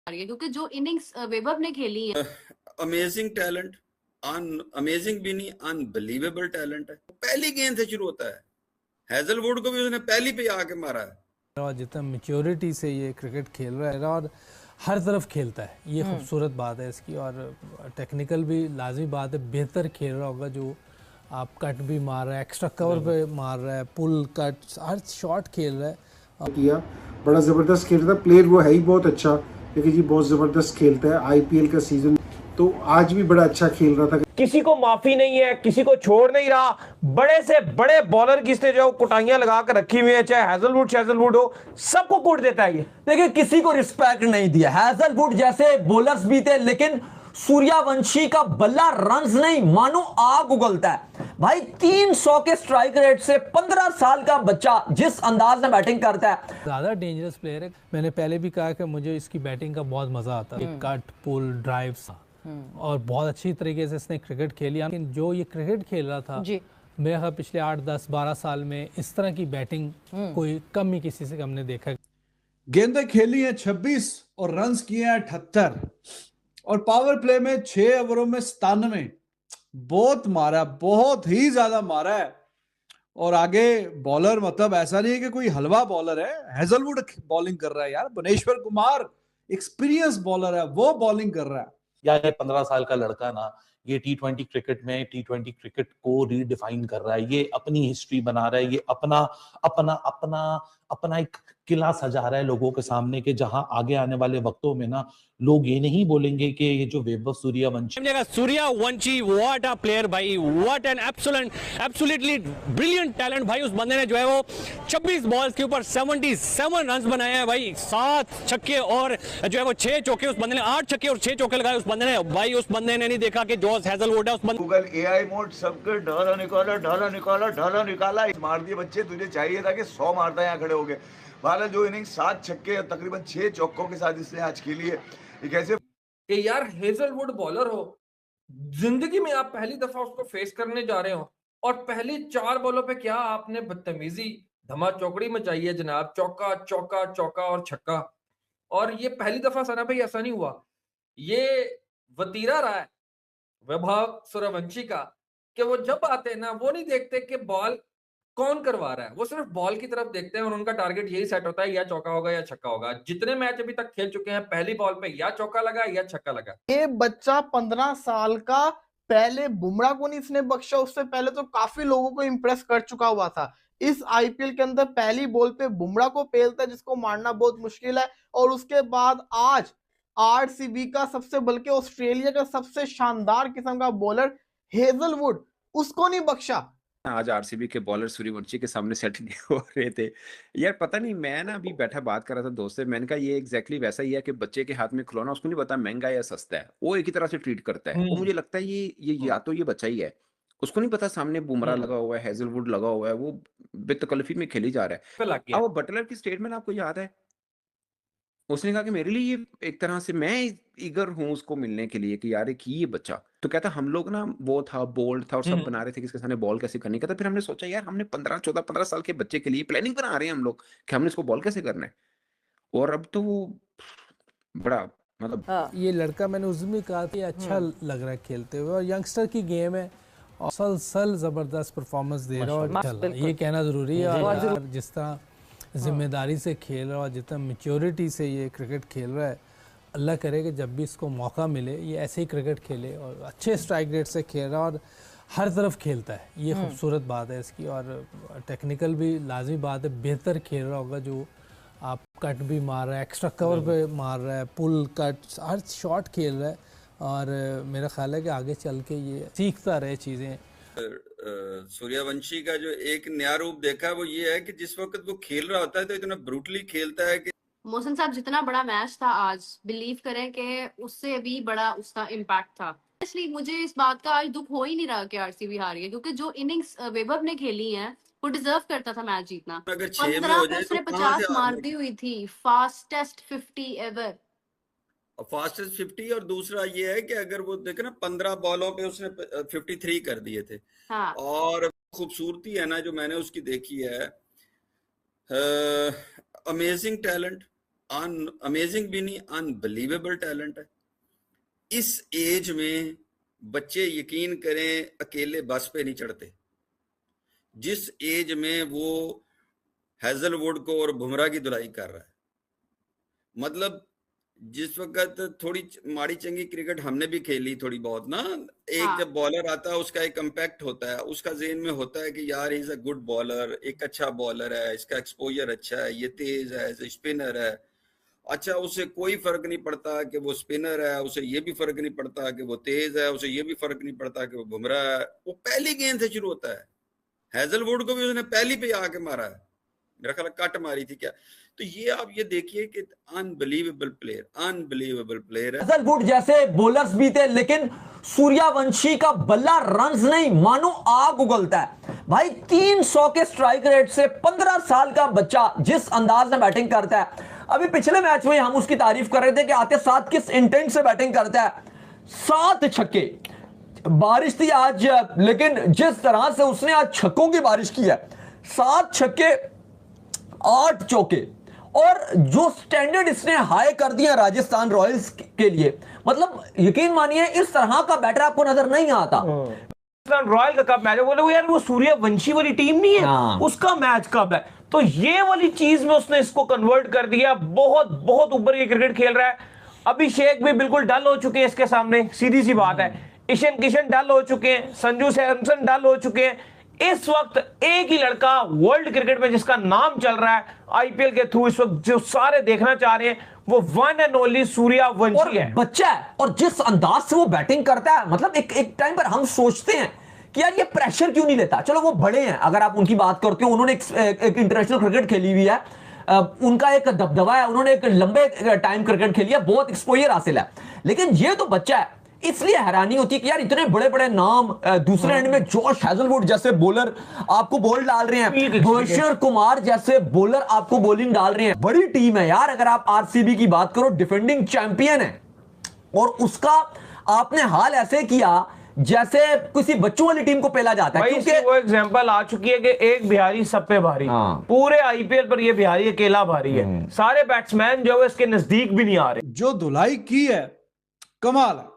रही है, क्योंकि जो इनिंग्स वैभव ने खेली है, अमेजिंग टैलेंट, अमेजिंग भी नहीं, अनबिलीवेबल टैलेंट है। पहली गेंद से शुरू होता है। हैजलवुड को भी उसने पहली पे आके मारा है। और जितना मेच्योरिटी से ये क्रिकेट खेल रहा है और हर तरफ खेलता है, ये खूबसूरत बात है इसकी। और टेक्निकल भी लाजमी बात है, बेहतर खेल रहा होगा जो आप कट भी मार रहा है, एक्स्ट्रा कवर पे मार रहा है, पुल कट हर शॉट खेल रहा है। किया बड़ा ज़बरदस्त खेल रहा था। प्लेयर वो है ही बहुत अच्छा, लेकिन जी बहुत ज़बरदस्त खेलता है। आईपीएल का सीजन तो आज भी बड़ा अच्छा खेल रहा था। किसी को माफी नहीं है, किसी को छोड़ नहीं रहा। बड़े से बड़े बॉलर की इसने जो कुटाइयां लगा कर रखी हुई है, चाहे हैजलवुड हो, सबको कूट देता है ये। देखिए किसी को रिस्पेक्ट नहीं दिया। हैजलवुड जैसे बॉलर्स भी थे, लेकिन सूर्यवंशी का बल्ला रन्स नहीं मानो आग उगलता है भाई। 300 के स्ट्राइक रेट से 15 साल का बच्चा जिस अंदाज में बैटिंग करता है, ज़्यादा डेंजरस प्लेयर है। मैंने पहले भी कहा कि मुझे इसकी बैटिंग का बहुत मज़ा आता है, कट पुल ड्राइव्स, और बहुत अच्छी तरीके से इसने क्रिकेट खेली। लेकिन जो ये क्रिकेट खेल रहा था जी, मेरे ख्याल पिछले 8, 10, 12 साल में इस तरह की बैटिंग कोई कम ही किसी से हमने देखा। गेंदें खेली हैं 26 और रन्स किए हैं 78 और पावर प्ले में 6 ओवरों में 97। बहुत मारा, बहुत ही ज्यादा मारा है। और आगे बॉलर मतलब ऐसा नहीं है कि कोई हलवा बॉलर है, हैजलवुड बॉलिंग कर रहा है यार। भुवनेश्वर कुमार एक्सपीरियंस बॉलर है, वो बॉलिंग कर रहा है। यार ये 15 साल का लड़का ना, ये टी20 क्रिकेट में टी20 क्रिकेट को रीडिफाइन कर रहा है। ये अपनी हिस्ट्री बना रहा है, ये अपना अपना अपना अपना एक किला सजा रहा है लोगों के सामने के, जहां आगे आने वाले वक्तों में ना लोग ये नहीं बोलेंगे कि ये जो Vaibhav Suryavanshi what a player भाई, what an absolutely brilliant talent भाई। उस बंदे ने जो है वो 26 बॉल्स के ऊपर 77 रन बनाए हैं भाई, 7 छक्के और जो है वो 6 चौके। उस बंदे ने 8 छक्के और 6 चौके लगाए उस बंदे ने भाई। उस बंदे ने नहीं देखा कि जॉस हैजलवुड है। उस बंदे गूगल एआई मोड सबके ढाला निकाला मार दिए बच्चे। तुझे चाहिए था कि 100 मारता यहाँ खड़े हो गए। भारत जो इनिंग 7 छक्के तकरीबन 6 चौकों के साथ इसने आज खेली है, ये कैसे कि यार हेजलवुड बॉलर हो, जिंदगी में आप पहली दफा उसको फेस करने जा रहे हो और पहली 4 बॉलों पे क्या आपने बदतमीजी धमा चौकड़ी मचाई है जनाब। चौका चौका चौका और छक्का। और ये पहली दफा सना भाई ऐसा नहीं हुआ, ये वतीरा रहा है वैभव सूर्यवंशी का कि वो जब आते हैं ना, वो नहीं देखते कि बॉल कौन करवा रहा है, वो सिर्फ बॉल की तरफ देखते हैं और उनका टारगेट यही सेट होता है, या चौका होगा या छक्का होगा। जितने मैच अभी तक खेल चुके हैं, पहली बॉल पे या चौका लगा या छक्का लगा। ये बच्चा 15 साल का पहले बुमराह को नहीं इसने बख्शा, उससे पहले तो काफी लोगों को इंप्रेस कर चुका हुआ था। इस आईपीएल के अंदर पहली बॉल पे बुमराह को पेलता है जिसको मारना बहुत मुश्किल है। और उसके बाद आज आरसीबी का सबसे, बल्कि ऑस्ट्रेलिया का सबसे शानदार किस्म का बॉलर हेजलवुड, उसको नहीं बख्शा। आज आरसीबी के बॉलर सूर्यवंशी के सामने सेट नहीं हो रहे थे यार। पता नहीं, मैं ना अभी बैठा बात कर रहा था दोस्त से, मैंने कहा ये एग्जैक्टली वैसा ही है कि बच्चे के हाथ में खिलौना, उसको नहीं पता महंगा या सस्ता है, वो एक ही तरह से ट्रीट करता है। वो मुझे लगता है ये या तो ये बच्चा ही है, उसको नहीं पता सामने बुमराह लगा हुआ है, हैजलवुड लगा हुआ है, वो बेतकल्लफी में खेली जा रहा है। अब वो बटलर की स्टेटमेंट आपको याद है, उसने कहा कि मेरे लिए ये एक तरह से मैं ईगर हूँ उसको मिलने के लिए कि यार एक ये बच्चा। तो कहता हम लोग ना, वो था बोल्ड था और सब बना रहे थे कि इसके सामने बॉल कैसे करनी का। तो फिर हमने सोचा यार हमने 15 साल के बच्चे के लिए प्लानिंग बना रहे हैं हम लोग कि हमने इसको बॉल कैसे करना है। और अब तो वो बड़ा मतलब ये लड़का, मैंने उस दिन भी कहा था, अच्छा लग रहा है खेलते हुए, और यंगस्टर की गेम है और सल जबरदस्त परफॉर्मेंस दे रहा है और ये कहना जरूरी है। और जिस तरह जिम्मेदारी से खेल रहा है और जितना मेच्योरिटी से ये क्रिकेट खेल रहा है, अल्लाह करे कि जब भी इसको मौका मिले ये ऐसे ही क्रिकेट खेले और अच्छे स्ट्राइक रेट से खेल रहा है और हर तरफ खेलता है, ये खूबसूरत बात है इसकी। और टेक्निकल भी लाजमी बात है, बेहतर खेल रहा होगा जो आप कट भी मार रहा है, एक्स्ट्रा कवर पे मार रहा है, पुल कट हर शॉट खेल रहा है। और मेरा ख्याल है कि आगे चल के ये सीखता रहे चीज़ें। सूर्यवंशी का जो एक नया रूप देखा वो ये है कि जिस वक्त वो खेल रहा होता है तो इतना ब्रूटली खेलता है कि मोहसिन साहब जितना बड़ा मैच था आज, बिलीव करें कि उससे भी बड़ा उसका इम्पैक्ट था। इसलिए मुझे इस बात का आज दुख हो ही नहीं रहा कि आरसीबी हार गई, क्योंकि जो इनिंग्स वैभव ने खेली है वो डिजर्व करता था मैच जीतना। अगर 6 में हो जाए तो 50 मार दी हुई थी, फास्टेस्ट 50 एवर, फास्टेस्ट 50। और दूसरा ये है कि अगर वो देखे ना 15 बॉलों पे उसने 53 कर दिए थे। हाँ। और खूबसूरती है ना जो मैंने उसकी देखी है, अमेजिंग टैलेंट, अमेजिंग भी नहीं, अनबिलीवेबल टैलेंट है। इस एज में बच्चे यकीन करें अकेले बस पे नहीं चढ़ते। जिस एज में वो हैजलवुड को और बुमराह की धुलाई कर रहा है, मतलब जिस वक्त थोड़ी माड़ी चंगी क्रिकेट हमने भी खेली थोड़ी बहुत ना, एक जब बॉलर आता है उसका एक इम्पैक्ट होता है, उसका ज़हन में होता है कि यार इज अ गुड बॉलर, एक अच्छा बॉलर है, इसका एक्सपोजर अच्छा है, ये तेज है, स्पिनर है। अच्छा, उसे कोई फर्क नहीं पड़ता कि वो स्पिनर है, उसे ये भी फर्क नहीं पड़ता कि वो तेज है, उसे ये भी फर्क नहीं पड़ता कि वो बुमराह है। वो पहली गेंद से शुरू होता है। हैजलवुड को भी उसने पहली पे आके मारा है, मेरा ख्याल कट मारी थी क्या। तो ये आप ये देखिए कि अनबिलीवेबल प्लेयर है। हैजलवुड जैसे बॉलर्स भी थे, लेकिन सूर्यवंशी का बल्ला रन्स नहीं मानो आग उगलता है भाई। 300 के स्ट्राइक रेट से 15 साल का बच्चा जिस अंदाज में बैटिंग करता है, अभी पिछले मैच में हम उसकी तारीफ कर रहे थे कि आते साथ किस इंटेंट से बैटिंग करता है। 7 छक्के, बारिश थी आज, लेकिन जिस तरह से उसने आज छक्कों की बारिश की है, 7 छक्के 8 चौके, और जो स्टैंडर्ड इसने हाई कर दिया राजस्थान रॉयल्स के लिए, मतलब यकीन मानिए इस तरह का बैटर आपको नजर नहीं आता। रॉयल का कब मैच है, बोले यार वो सूर्यवंशी वाली टीम नहीं है, उसका मैच कब है। तो ये वाली चीज में उसने इसको कन्वर्ट कर दिया। बहुत बहुत ऊपर ये क्रिकेट खेल रहा है। अभिषेक भी बिल्कुल डल हो चुके हैं इसके सामने, सीधी सी बात है। ईशान किशन डल हो चुके हैं, संजू सैमसन डल हो चुके हैं। इस वक्त एक ही लड़का वर्ल्ड क्रिकेट में जिसका नाम चल रहा है आईपीएल के थ्रू, इस वक्त जो सारे देखना चाह रहे हैं, वो वन एंड ओनली सूर्यवंशी है। बच्चा है, और जिस अंदाज से वो बैटिंग करता है, मतलब एक टाइम पर हम सोचते हैं कि यार ये प्रेशर क्यों नहीं लेता। चलो वो बड़े हैं, अगर आप उनकी बात करते हो, उन्होंने एक इंटरनेशनल क्रिकेट खेली हुई है, उनका एक दबदबा है, उन्होंने एक लंबे टाइम क्रिकेट खेली है, बहुत एक्सपोजर हासिल है। लेकिन ये तो बच्चा है, इसलिए हैरानी होती है कि यार इतने बड़े बड़े नाम, दूसरे एंड में जॉश हैजलवुड जैसे बॉलर आपको बॉल डाल रहे हैं, भुवनेश्वर कुमार जैसे बॉलर आपको बॉलिंग डाल रहे हैं। बड़ी टीम है यार। अगर आप आरसीबी की बात करो, डिफेंडिंग चैंपियन है, और उसका आपने हाल ऐसे किया जैसे किसी बच्चों वाली टीम को पेला जाता है। क्योंकि वो एग्जांपल आ चुकी है कि एक बिहारी सब पे भारी। पूरे आईपीएल पर ये बिहारी अकेला भारी है। सारे बैट्समैन जो है इसके नजदीक भी नहीं आ रहे। जो धुलाई की है कमाल है।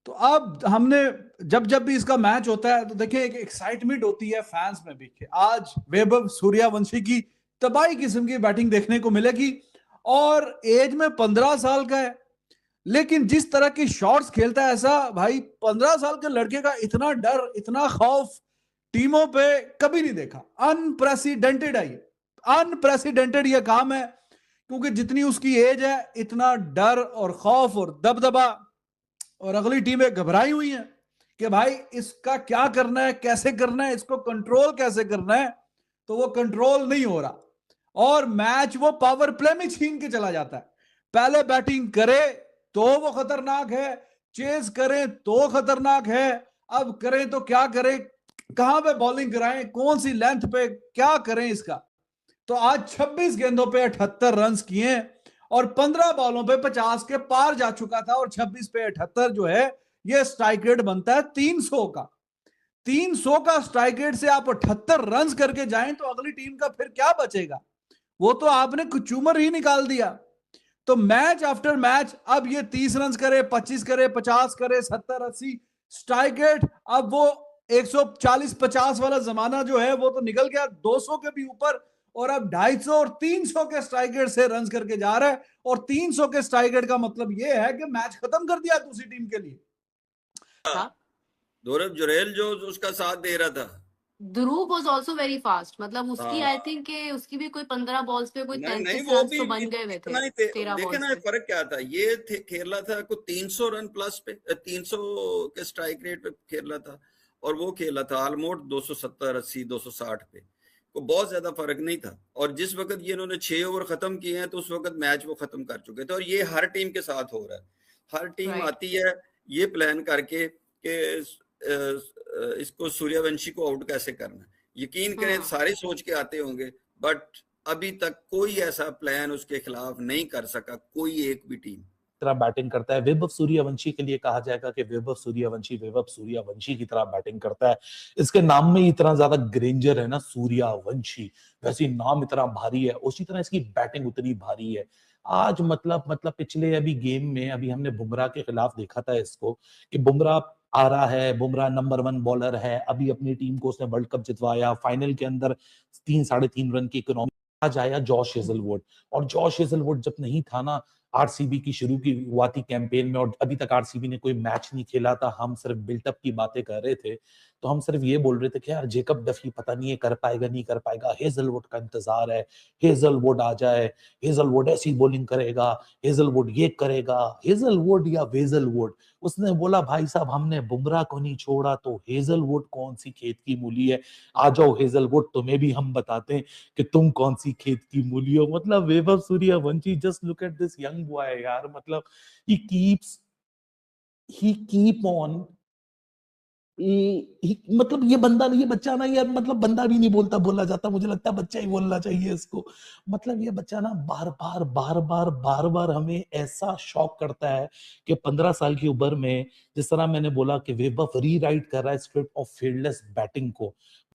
तो अब हमने जब भी इसका मैच होता है तो देखिए एक एक्साइटमेंट होती है फैंस में भी कि आज वैभव सूर्यवंशी की तबाही किस्म की बैटिंग देखने को मिलेगी, और एज में 15 साल का है, लेकिन जिस तरह की शॉट्स खेलता है, ऐसा भाई 15 साल के लड़के का इतना डर, इतना खौफ टीमों पे कभी नहीं देखा। अनप्रेसिडेंटेड है ये, अनप्रेसिडेंटेड ये काम है, क्योंकि जितनी उसकी एज है इतना डर और खौफ और दबदबा, और अगली टीमें घबराई हुई हैं कि भाई इसका क्या करना है, कैसे करना है, इसको कंट्रोल कैसे करना है। तो वो कंट्रोल नहीं हो रहा, और मैच वो पावर प्ले में छीन के चला जाता है। पहले बैटिंग करे तो वो खतरनाक है, चेज करें तो खतरनाक है, अब करें तो क्या करें, कहां पे बॉलिंग कराएं, कौन सी लेंथ पे, क्या करें इसका। तो आज 26 गेंदों पे 78 रन किए, और 15 बॉलों पे 50 के पार जा चुका था, और 26 पे 78 जो है ये स्ट्राइक रेट बनता है 300 का। 300 का स्ट्राइक रेट से आप 78 रन करके जाएं तो अगली टीम का फिर क्या बचेगा। वो तो आपने कुचूमर ही निकाल दिया। तो मैच आफ्टर मैच अब ये 30 रन करे, 25 करे, 50 करे, 70, 80 स्ट्राइक रेट। अब वो 140-50 वाला जमाना जो है वो तो निकल गया, 200 के भी ऊपर, और अब 250 और 300 के स्ट्राइक रेट से रन करके जा रहा है। और 300 के स्ट्राइक रेट का मतलब ये है कि मैच खत्म कर दिया दूसरी टीम के लिए। गौरव जुरेल जो उसका साथ दे रहा था, ध्रुव वाज आल्सो वेरी फास्ट, मतलब उसकी आई थिंक कि उसकी भी कोई 15 बॉल्स पे कोई 33 रन तो बन गए हुए थे। 13 देखे ना फर्क क्या था। ये खेल रहा था कोई 300 रन प्लस पे, 300 के स्ट्राइक रेट पे खेल रहा था, और वो खेला था ऑलमोस्ट 270, 80, 260 पे। को बहुत ज्यादा फर्क नहीं था। और जिस वक्त ये इन्होंने 6 ओवर खत्म किए हैं तो उस वक्त मैच वो खत्म कर चुके थे। और ये हर टीम के साथ हो रहा है। हर टीम आती है ये प्लान करके कि इसको सूर्यवंशी को आउट कैसे करना। यकीन करें सारे सोच के आते होंगे, बट अभी तक कोई ऐसा प्लान उसके खिलाफ नहीं कर सका कोई एक भी टीम। तरह बैटिंग करता है। वैभव सूर्यवंशी के लिए कहा जाएगा कि वैभव सूर्यवंशी की तरह बैटिंग करता है। इसके नाम में इतना ज्यादा ग्रेंजर है ना, सूर्यवंशी, वैसे नाम इतना भारी है, उसी तरह इसकी बैटिंग उतनी भारी है। आज मतलब पिछले अभी गेम में अभी हमने बुमराह के खिलाफ देखा था इसको कि बुमराह आ रहा है, बुमराह नंबर 1 बॉलर है, अभी अपनी टीम को उसने वर्ल्ड कप जितवाया, फाइनल के अंदर 3-3.5 रन की इकोनॉमी। आज आया जॉश हेजलवुड, और जॉश हेजलवुड जब नहीं था ना आरसीबी की शुरू की हुआ थी कैंपेन में, और अभी तक आरसीबी ने कोई मैच नहीं खेला था, हम सिर्फ बिल्टअप की बातें कर रहे थे, तो हम सिर्फ ये बोल रहे थे कि यार जेकब डफी पता नहीं है कर पाएगा नहीं कर पाएगा, हेजलवुड का इंतजार है, हेजलवुड आ जाए, हेजलवुड ऐसी बॉलिंग करेगा, हेजलवुड ये करेगा, हेजलवुड या वेजलवुड। उसने बोला भाई साहब हमने बुमराह को नहीं छोड़ा तो हेजलवुड कौन सी खेत की मूली है, आ जाओ हेजलवुड तुम्हें भी हम बताते हैं कि तुम कौन सी खेत की मूली हो। मतलब Vaibhav Suryavanshi, just look at this young boy यार, मतलब he keep on मतलब ये बच्चा ना यार, मतलब बंदा भी नहीं बोला जाता, मुझे लगता है बच्चा ही बोलना चाहिए इसको। मतलब ये बच्चा ना बार बार हमें ऐसा शॉक करता है कि 15 साल की उम्र में, जिस तरह मैंने बोला कि वैभव रीराइट कर रहा है स्क्रिप्ट ऑफ फील्डलेस बैटिंग को।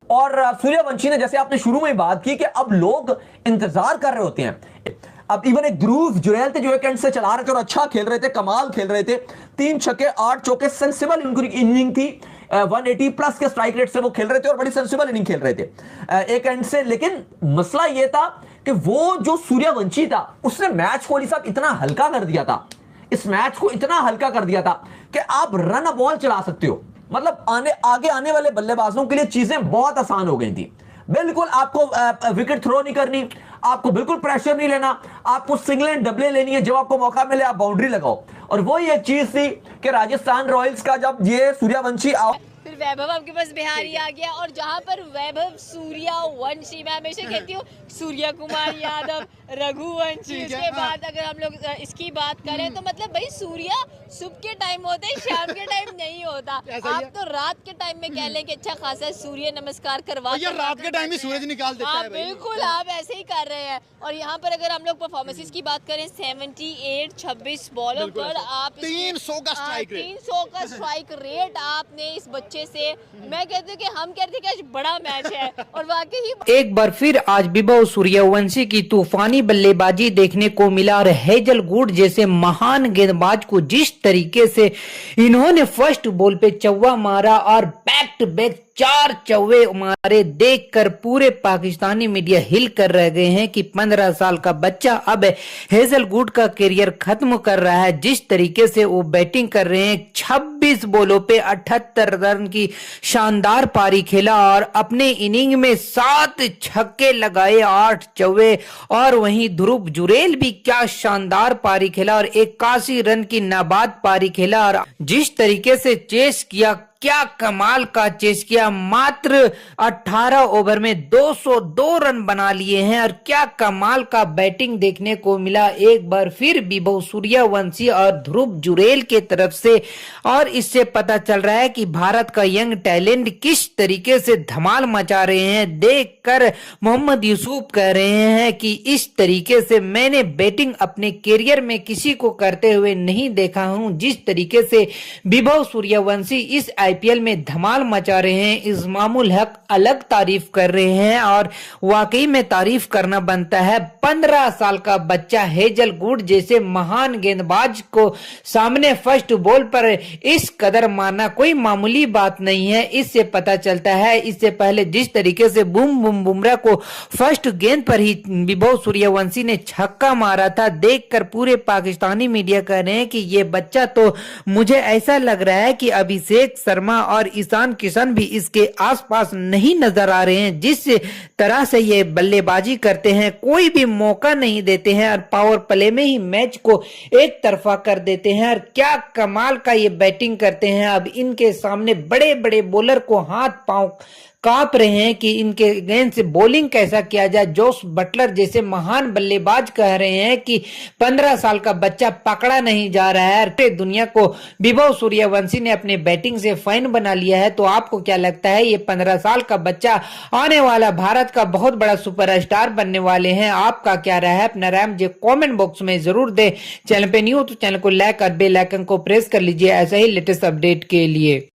और सूर्यवंशी ने, जैसे आपने शुरू में बात की कि अब लोग इंतजार कर रहे होते हैं, अब इवन एक ध्रुव जुरैल थे जो एक एंड से चला रहे थे और अच्छा खेल रहे थे, कमाल खेल रहे थे, 3 छक्के 8 चौके, सेंसिबल इनिंग थी, 180 प्लस के स्ट्राइक रेट से वो खेल रहे थे और बड़ी सेंसिबल इनिंग खेल रहे थे एक एंड से। लेकिन मसला ये था कि वो जो सूर्यवंशी था उसने मैच को साहब इतना हल्का कर दिया था, इस मैच को इतना हल्का कर दिया था कि आप रन अ बॉल चला सकते हो। मतलब आगे आने वाले बल्लेबाजों के लिए चीजें बहुत आसान हो गई थी। बिल्कुल आपको विकेट थ्रो नहीं करनी, आपको बिल्कुल प्रेशर नहीं लेना, आपको सिंगल एंड डबले लेनी है, जब आपको मौका मिले आप बाउंड्री लगाओ। और वही एक चीज थी कि राजस्थान रॉयल्स का जब ये सूर्यवंशी फिर वैभव आपके पास बिहारी आ गया, और जहां पर वैभव सूर्यवंशी, मैं हमेशा कहती हूँ सूर्य कुमार यादव, रघुवंशी, उसके बाद अगर हम लोग इसकी बात करें तो मतलब भाई सूर्य सुबह के टाइम होता है, शाम के टाइम नहीं होता। आप तो रात के टाइम में कह लें कि अच्छा खासा सूर्य नमस्कार करवा, रात के टाइम ही सूरज निकाल देता है भाई। बिल्कुल आप ऐसे ही कर रहे हैं। और यहाँ पर अगर हम लोग परफॉर्मेंसेस की बात करें, 78 26 बॉलों पर आप 300 का स्ट्राइक रेट आपने इस बच्चे से, मैं कहती हूँ कि हम कहते हैं कि आज बड़ा मैच है। और वाकई एक बार फिर आज वैभव सूर्यवंशी की तूफानी बल्लेबाजी देखने को मिला, और हेजलवुड जैसे महान गेंदबाज को जिस तरीके से इन्होंने फर्स्ट बॉल पे चौवा मारा और बैक टू बैक 4 चौवे मारे, देखकर पूरे पाकिस्तानी मीडिया हिल कर रह गए हैं कि 15 साल का बच्चा अब हेजलवुड का करियर खत्म कर रहा है। जिस तरीके से वो बैटिंग कर रहे हैं, 26 बॉलों पे 78 रन की शानदार पारी खेला और अपने इनिंग में 7 छक्के लगाए, 8 चौवे, और वहीं ध्रुव जुरैल भी क्या शानदार पारी खेला और 81 रन की नाबाद पारी खेला। और जिस तरीके से चेस किया, क्या कमाल का चेस किया, मात्र 18 ओवर में 202 रन बना लिए हैं, और क्या कमाल का बैटिंग देखने को मिला एक बार फिर वैभव सूर्यवंशी और ध्रुव जुरैल के तरफ से। और इससे पता चल रहा है कि भारत का यंग टैलेंट किस तरीके से धमाल मचा रहे हैं। देखकर मोहम्मद यूसुफ कह रहे हैं कि इस तरीके से मैंने बैटिंग अपने करियर में किसी को करते हुए नहीं देखा हूं। जिस तरीके से वैभव सूर्यवंशी इस आईपीएल में धमाल मचा रहे हैं, इस्मामुल हक अलग तारीफ कर रहे हैं, और वाकई में तारीफ करना बनता है। 15 साल का बच्चा हेजलवुड जैसे महान गेंदबाज को सामने फर्स्ट बॉल पर इस कदर मारना कोई मामूली बात नहीं है। इससे पता चलता है, इससे पहले जिस तरीके से बुमराह को फर्स्ट गेंद पर ही वैभव सूर्यवंशी ने छक्का मारा था, देखकर पूरे पाकिस्तानी मीडिया कह रहे हैं कि ये बच्चा तो, मुझे ऐसा लग रहा है कि अभिषेक शर्मा और ईशान किशन भी इसके आसपास नहीं नजर आ रहे हैं। जिस तरह से ये बल्लेबाजी करते हैं, कोई भी मौका नहीं देते हैं और पावर प्ले में ही मैच को एक तरफा कर देते हैं, और क्या कमाल का ये बैटिंग करते हैं। अब इनके सामने बड़े बड़े बॉलर को हाथ पांव कांप रहे हैं कि इनके गेंद से बॉलिंग कैसा किया जाए। जोस बटलर जैसे महान बल्लेबाज कह रहे हैं कि 15 साल का बच्चा पकड़ा नहीं जा रहा है। दुनिया को वैभव सूर्यवंशी ने अपने बैटिंग से फैन बना लिया है। तो आपको क्या लगता है, ये 15 साल का बच्चा आने वाला भारत का बहुत बड़ा सुपरस्टार बनने वाले हैं? आपका क्या राय है? अपना राय मुझे कमेंट बॉक्स में जरूर दे। चैनल पे न्यू तो चैनल को लाइक और बेल आइकन को प्रेस कर लीजिए ऐसे ही लेटेस्ट अपडेट के लिए।